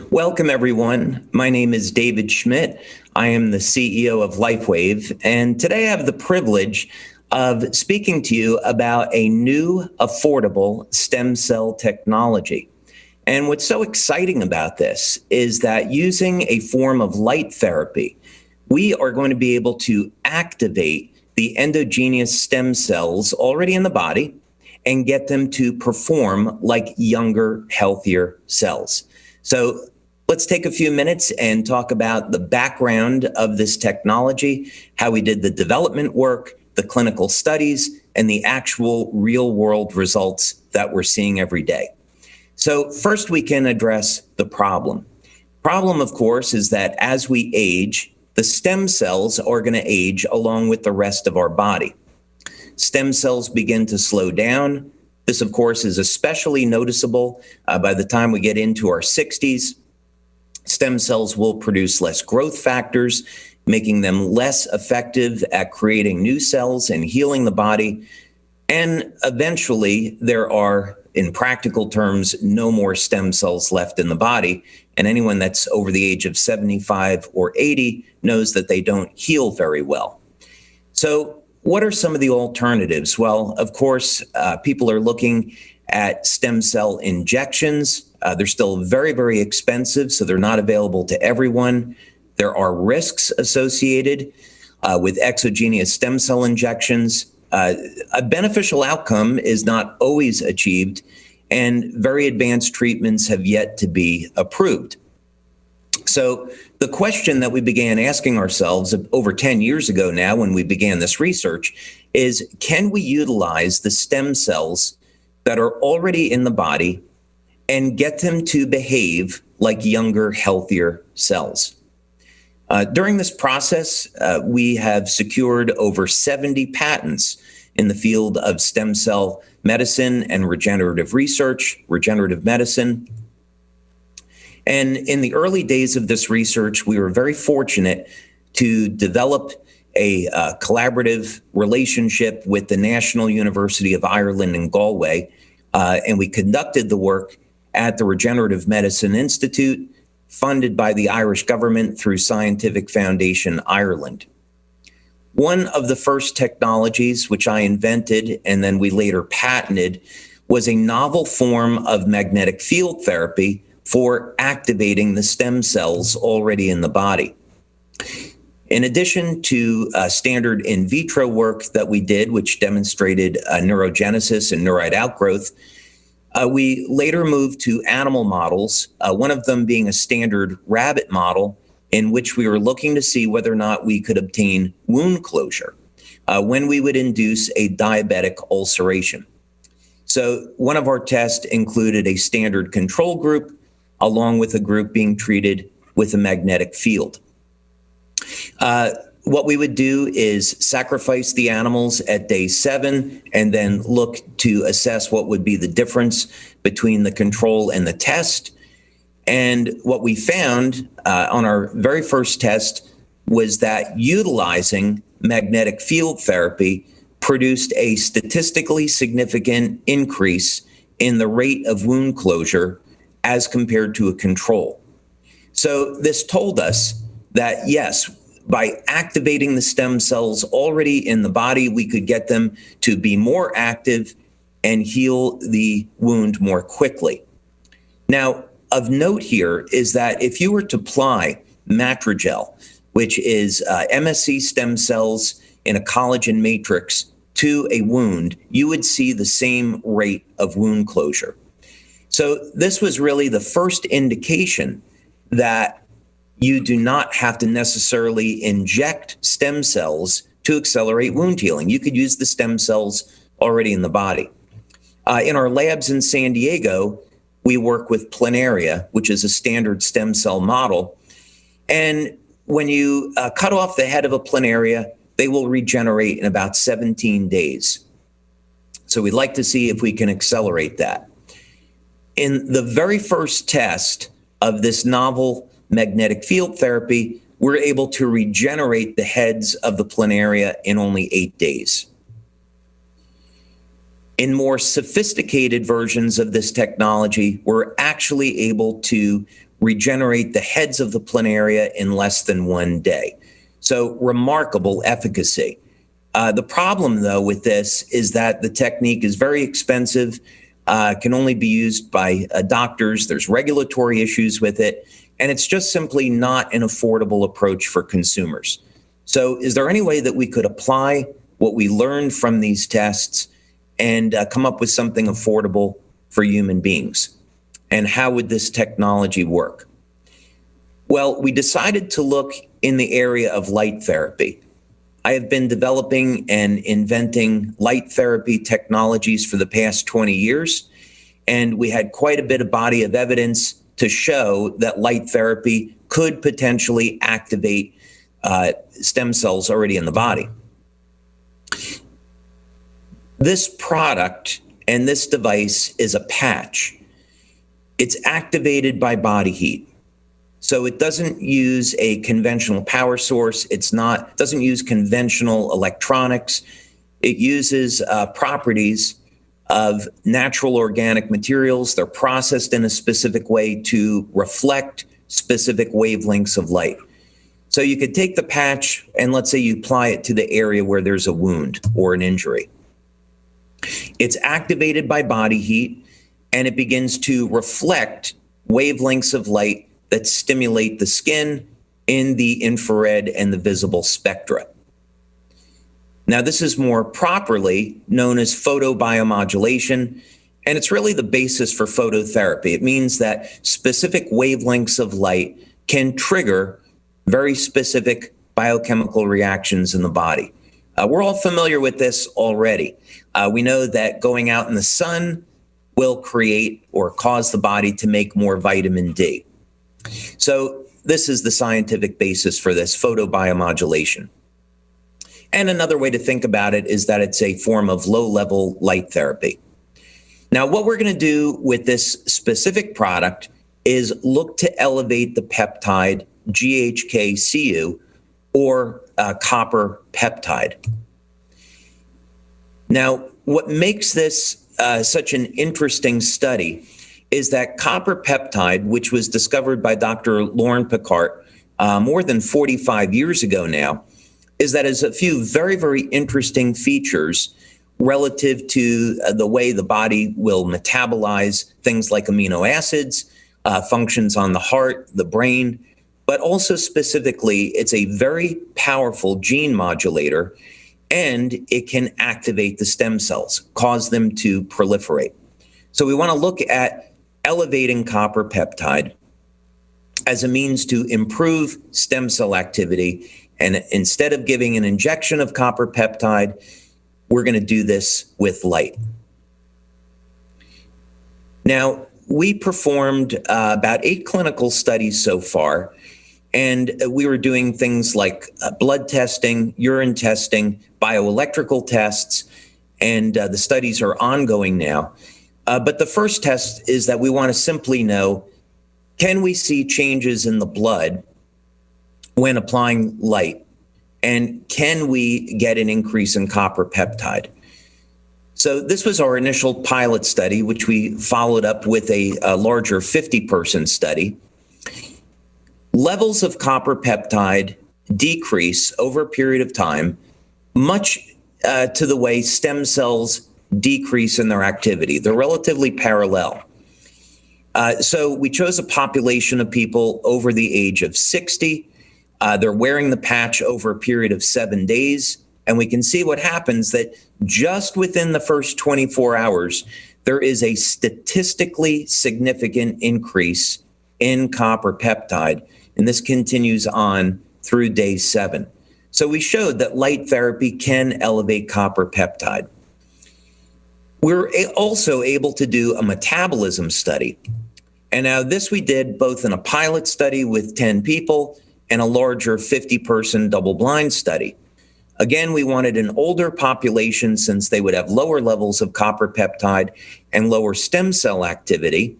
Welcome, everyone. My name is David Schmidt. I am the CEO of LifeWave, and today I have the privilege of speaking to you about a new, affordable stem cell technology. And what's so exciting about this is that using a form of light therapy, we are going to be able to activate the endogenous stem cells already in the body and get them to perform like younger, healthier cells. So let's take a few minutes and talk about the background of this technology, how we did the development work, the clinical studies, and the actual real-world results that we're seeing every day. So first, we can address the problem. Problem, of course, is that as we age, the stem cells are going to age along with the rest of our body. Stem cells begin to slow down. This, of course, is especially noticeable by the time we get into our 60s. Stem cells will produce less growth factors, making them less effective at creating new cells and healing the body. And eventually, there are, in practical terms, no more stem cells left in the body. And anyone that's over the age of 75 or 80 knows that they don't heal very well. So what are some of the alternatives? Well, of course, people are looking at stem cell injections. They're still very, very expensive, so they're not available to everyone. There are risks associated with exogenous stem cell injections. A beneficial outcome is not always achieved, and very advanced treatments have yet to be approved. So the question that we began asking ourselves over 10 years ago now, when we began this research, is can we utilize the stem cells that are already in the body and get them to behave like younger, healthier cells? During this process, we have secured over 70 patents in the field of stem cell medicine and regenerative research, regenerative medicine. And in the early days of this research, we were very fortunate to develop a collaborative relationship with the National University of Ireland in Galway, and we conducted the work at the Regenerative Medicine Institute, funded by the Irish government through Scientific Foundation Ireland. One of the first technologies which I invented and then we later patented was a novel form of magnetic field therapy for activating the stem cells already in the body. In addition to standard in vitro work that we did, which demonstrated neurogenesis and neurite outgrowth, we later moved to animal models, one of them being a standard rabbit model in which we were looking to see whether or not we could obtain wound closure when we would induce a diabetic ulceration. So one of our tests included a standard control group along with a group being treated with a magnetic field. What we would do is sacrifice the animals at day 7 and then look to assess what would be the difference between the control and the test. And what we found on our very first test was that utilizing magnetic field therapy produced a statistically significant increase in the rate of wound closure as compared to a control. So this told us that, yes, by activating the stem cells already in the body, we could get them to be more active and heal the wound more quickly. Now, of note here is that if you were to apply Matrigel, which is MSC stem cells in a collagen matrix to a wound, you would see the same rate of wound closure. So this was really the first indication that you do not have to necessarily inject stem cells to accelerate wound healing. You could use the stem cells already in the body. In our labs in San Diego, we work with planaria, which is a standard stem cell model. And when you cut off the head of a planaria, they will regenerate in about 17 days. So we'd like to see if we can accelerate that. In the very first test of this novel magnetic field therapy, we're able to regenerate the heads of the planaria in only 8 days. In more sophisticated versions of this technology, we're actually able to regenerate the heads of the planaria in less than 1 day. So remarkable efficacy. The problem, though, with this is that the technique is very expensive, can only be used by doctors. There's regulatory issues with it, and it's just simply not an affordable approach for consumers. So is there any way that we could apply what we learned from these tests and come up with something affordable for human beings? And how would this technology work? Well, we decided to look in the area of light therapy. I have been developing and inventing light therapy technologies for the past 20 years, and we had quite a bit of body of evidence to show that light therapy could potentially activate stem cells already in the body. This product and this device is a patch. It's activated by body heat. So it doesn't use a conventional power source. Doesn't use conventional electronics. It uses properties of natural organic materials. They're processed in a specific way to reflect specific wavelengths of light. So you could take the patch and let's say you apply it to the area where there's a wound or an injury. It's activated by body heat, and it begins to reflect wavelengths of light that stimulate the skin in the infrared and the visible spectra. Now, this is more properly known as photobiomodulation, and it's really the basis for phototherapy. It means that specific wavelengths of light can trigger very specific biochemical reactions in the body. We're all familiar with this already. We know that going out in the sun will create or cause the body to make more vitamin D. So this is the scientific basis for this photobiomodulation. And another way to think about it is that it's a form of low-level light therapy. Now, what we're going to do with this specific product is look to elevate the peptide GHK-Cu, or copper peptide. Now, what makes this such an interesting study is that copper peptide, which was discovered by Dr. Lauren Picard more than 45 years ago now, is that has a few very, very interesting features relative to the way the body will metabolize things like amino acids, functions on the heart, the brain, but also specifically, it's a very powerful gene modulator, and it can activate the stem cells, cause them to proliferate. So we want to look at elevating copper peptide as a means to improve stem cell activity. And instead of giving an injection of copper peptide, we're going to do this with light. Now, we performed about 8 clinical studies so far, and we were doing things like blood testing, urine testing, bioelectrical tests, and the studies are ongoing now. But the first test is that we want to simply know, can we see changes in the blood when applying light? And can we get an increase in copper peptide? So this was our initial pilot study, which we followed up with a larger 50-person study. Levels of copper peptide decrease over a period of time, much to the way stem cells decrease in their activity. They're relatively parallel. So we chose a population of people over the age of 60. They're wearing the patch over a period of 7 days. And we can see what happens, that just within the first 24 hours, there is a statistically significant increase in copper peptide. And this continues on through day 7. So we showed that light therapy can elevate copper peptide. We're also able to do a metabolism study. And now this we did both in a pilot study with 10 people and a larger 50-person double-blind study. Again, we wanted an older population since they would have lower levels of copper peptide and lower stem cell activity.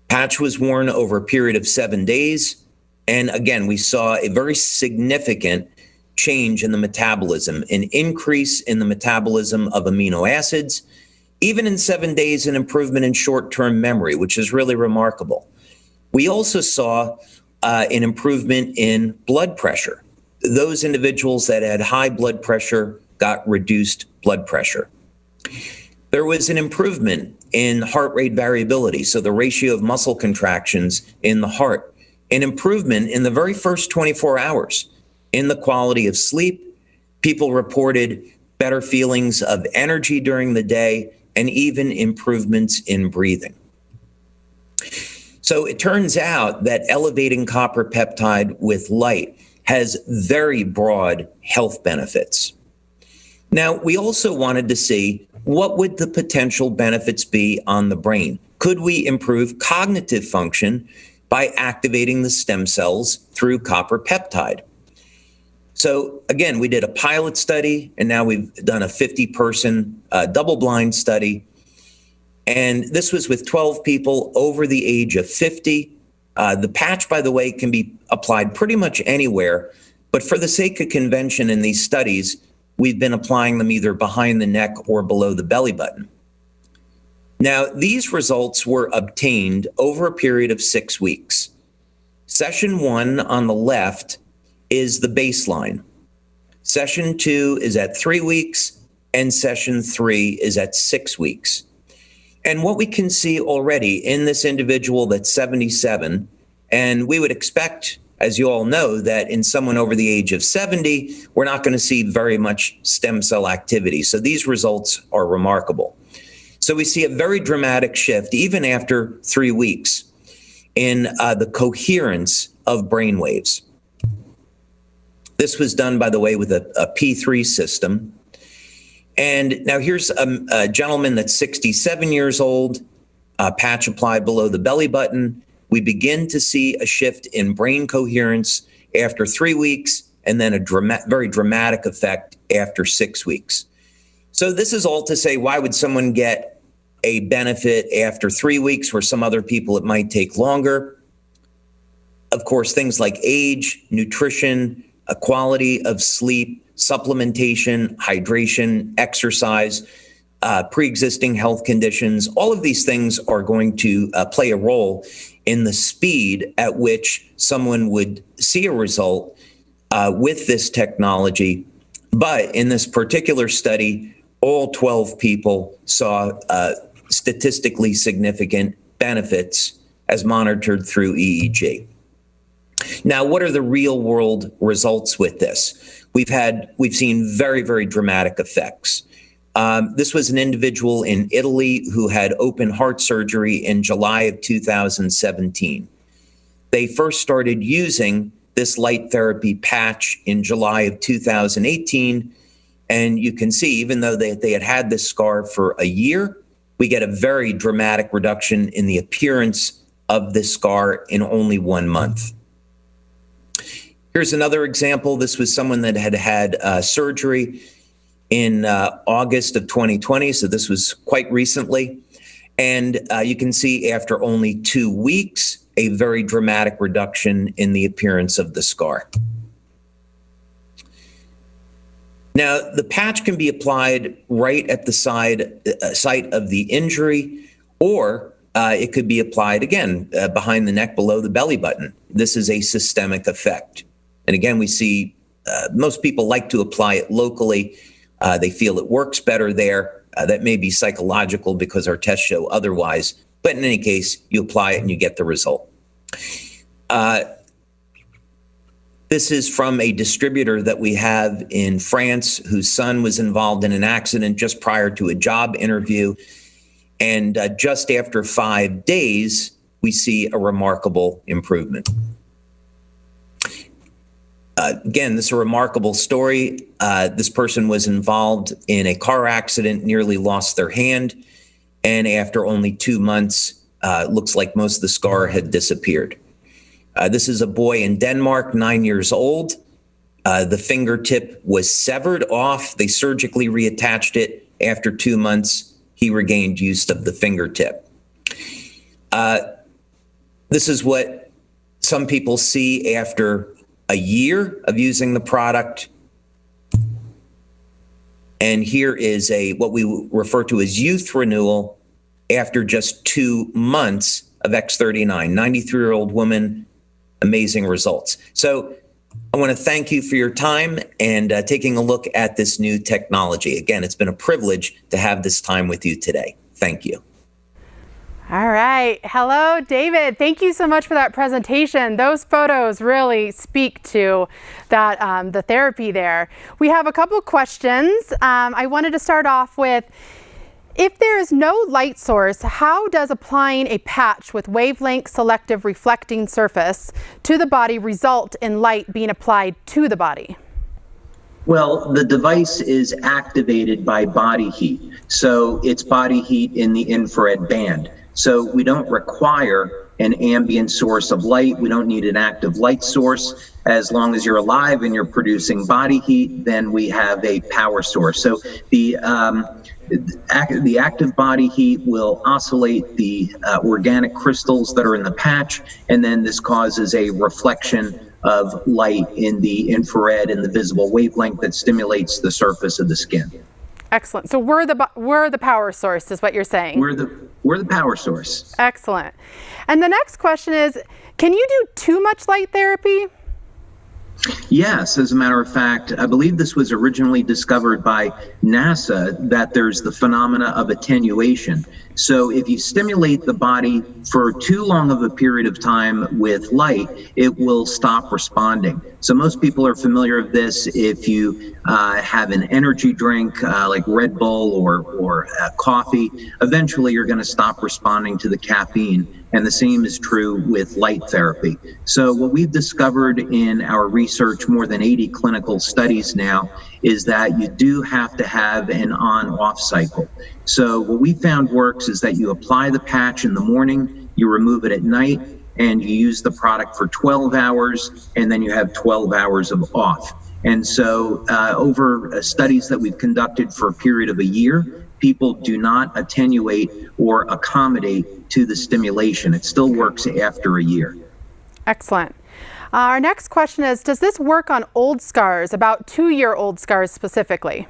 Patch was worn over a period of 7 days. And again, we saw a very significant change in the metabolism, an increase in the metabolism of amino acids, even in 7 days, an improvement in short-term memory, which is really remarkable. We also saw an improvement in blood pressure. Those individuals that had high blood pressure got reduced blood pressure. There was an improvement in heart rate variability, so the ratio of muscle contractions in the heart, an improvement in the very first 24 hours in the quality of sleep. People reported better feelings of energy during the day and even improvements in breathing. So it turns out that elevating copper peptide with light has very broad health benefits. Now, we also wanted to see what would the potential benefits be on the brain. Could we improve cognitive function by activating the stem cells through copper peptide? So again, we did a pilot study, and now we've done a 50-person double-blind study. And this was with 12 people over the age of 50. The patch, by the way, can be applied pretty much anywhere. But for the sake of convention in these studies, we've been applying them either behind the neck or below the belly button. Now, these results were obtained over a period of 6 weeks. Session 1 on the left is the baseline. Session 2 is at 3 weeks, and session 3 is at 6 weeks. And what we can see already in this individual that's 77, and we would expect, as you all know, that in someone over the age of 70, we're not going to see very much stem cell activity. So these results are remarkable. So we see a very dramatic shift, even after 3 weeks, in the coherence of brain waves. This was done, by the way, with a P3 system. And now here's a gentleman that's 67 years old, patch applied below the belly button. We begin to see a shift in brain coherence after 3 weeks, and then a very dramatic effect after 6 weeks. So this is all to say, why would someone get a benefit after 3 weeks where some other people it might take longer? Of course, things like age, nutrition, a quality of sleep, supplementation, hydration, exercise, pre-existing health conditions, all of these things are going to play a role in the speed at which someone would see a result with this technology. But in this particular study, all 12 people saw statistically significant benefits as monitored through EEG. Now, what are the real world results with this? We've seen very, very dramatic effects. This was an individual in Italy who had open heart surgery in July of 2017. They first started using this light therapy patch in July of 2018. And you can see, even though they had had this scar for a year, we get a very dramatic reduction in the appearance of this scar in only 1 month. Here's another example. This was someone that had had surgery in August of 2020, so this was quite recently. And you can see after only 2 weeks, a very dramatic reduction in the appearance of the scar. Now, the patch can be applied right at the site of the injury, or it could be applied, again, behind the neck below the belly button. This is a systemic effect. And again, we see most people like to apply it locally. They feel it works better there. That may be psychological because our tests show otherwise. But in any case, you apply it and you get the result. This is from a distributor that we have in France whose son was involved in an accident just prior to a job interview. And just after 5 days, we see a remarkable improvement. Again, this is a remarkable story. This person was involved in a car accident, nearly lost their hand, and after only 2 months, looks like most of the scar had disappeared. This is a boy in Denmark, 9 years old. The fingertip was severed off. They surgically reattached it. After 2 months, he regained use of the fingertip. This is what some people see after a year of using the product. And here is what we refer to as youth renewal after just 2 months of X39, 93-year-old woman, amazing results. So I want to thank you for your time and taking a look at this new technology. Again, it's been a privilege to have this time with you today. Thank you. All right. Hello, David. Thank you so much for that presentation. Those photos really speak to that the therapy there. We have a couple questions. I wanted to start off with, if there is no light source, how does applying a patch with wavelength selective reflecting surface to the body result in light being applied to the body? Well, the device is activated by body heat. So it's body heat in the infrared band. So we don't require an ambient source of light. We don't need an active light source. As long as you're alive and you're producing body heat, then we have a power source. So the active body heat will oscillate the organic crystals that are in the patch, and then this causes a reflection of light in the infrared and the visible wavelength that stimulates the surface of the skin. Excellent. So we're the power source, is what you're saying. We're the power source. Excellent. And the next question is, can you do too much light therapy? Yes, as a matter of fact, I believe this was originally discovered by NASA, that there's the phenomena of attenuation. So if you stimulate the body for too long of a period of time with light, it will stop responding. So most people are familiar with this. If you have an energy drink like Red Bull or coffee, eventually you're going to stop responding to the caffeine. And the same is true with light therapy. So what we've discovered in our research, more than 80 clinical studies now, is that you do have to have an on-off cycle. So what we found works is that you apply the patch in the morning, you remove it at night, and you use the product for 12 hours, and then you have 12 hours of off. And so over studies that we've conducted for a period of a year, people do not attenuate or accommodate to the stimulation. It still works after a year. Excellent. Our next question is, does this work on old scars, about 2-year-old scars specifically?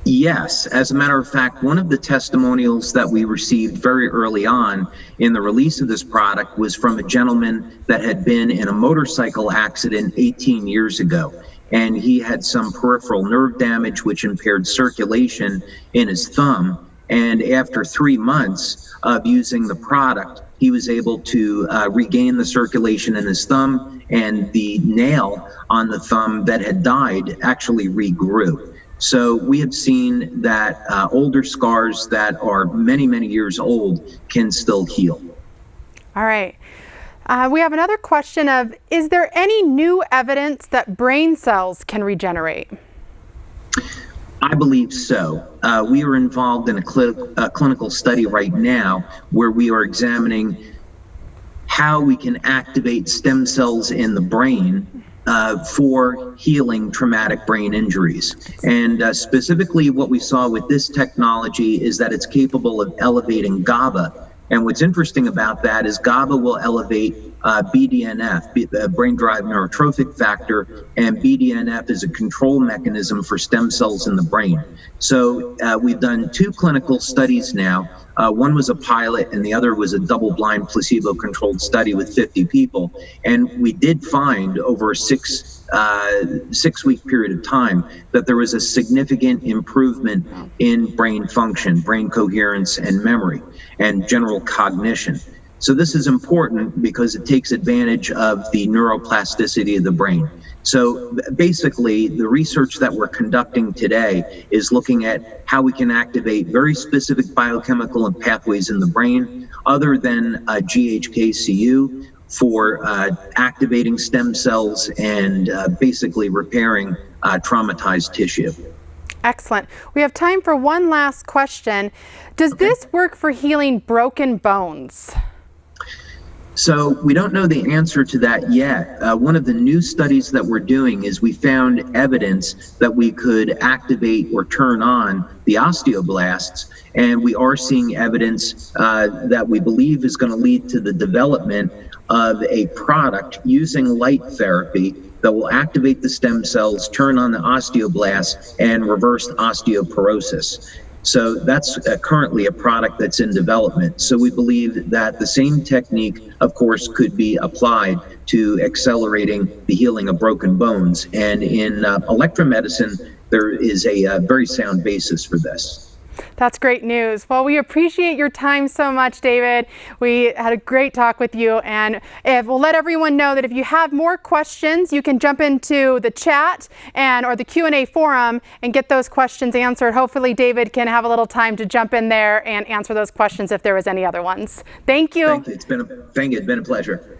Yes. As a matter of fact, one of the testimonials that we received very early on in the release of this product was from a gentleman that had been in a motorcycle accident 18 years ago. And he had some peripheral nerve damage, which impaired circulation in his thumb. And after 3 months of using the product, he was able to regain the circulation in his thumb, and the nail on the thumb that had died actually regrew. So we have seen that older scars that are many, many years old can still heal. All right. We have another question of, is there any new evidence that brain cells can regenerate? I believe so. We are involved in a clinical study right now where we are examining how we can activate stem cells in the brain for healing traumatic brain injuries. And specifically what we saw with this technology is that it's capable of elevating GABA. And what's interesting about that is GABA will elevate BDNF, brain-derived neurotrophic factor, and BDNF is a control mechanism for stem cells in the brain. So we've done 2 clinical studies now. One was a pilot and the other was a double-blind placebo-controlled study with 50 people. And we did find over a six-week period of time that there was a significant improvement in brain function, brain coherence and memory, and general cognition. So this is important because it takes advantage of the neuroplasticity of the brain. So basically, the research that we're conducting today is looking at how we can activate very specific biochemical and pathways in the brain, other than GHKCU, for activating stem cells and basically repairing traumatized tissue. Excellent. We have time for one last question. Does this work for healing broken bones? So we don't know the answer to that yet. One of the new studies that we're doing is we found evidence that we could activate or turn on the osteoblasts, and we are seeing evidence that we believe is going to lead to the development of a product using light therapy that will activate the stem cells, turn on the osteoblasts, and reverse osteoporosis. So that's currently a product that's in development. So we believe that the same technique, of course, could be applied to accelerating the healing of broken bones. And in electromedicine, there is a very sound basis for this. That's great news. Well, we appreciate your time so much, David. We had a great talk with you, and we'll let everyone know that if you have more questions, you can jump into the chat or the Q&A forum and get those questions answered. Hopefully, David can have a little time to jump in there and answer those questions if there was any other ones. Thank you. Thank you. It's been a pleasure.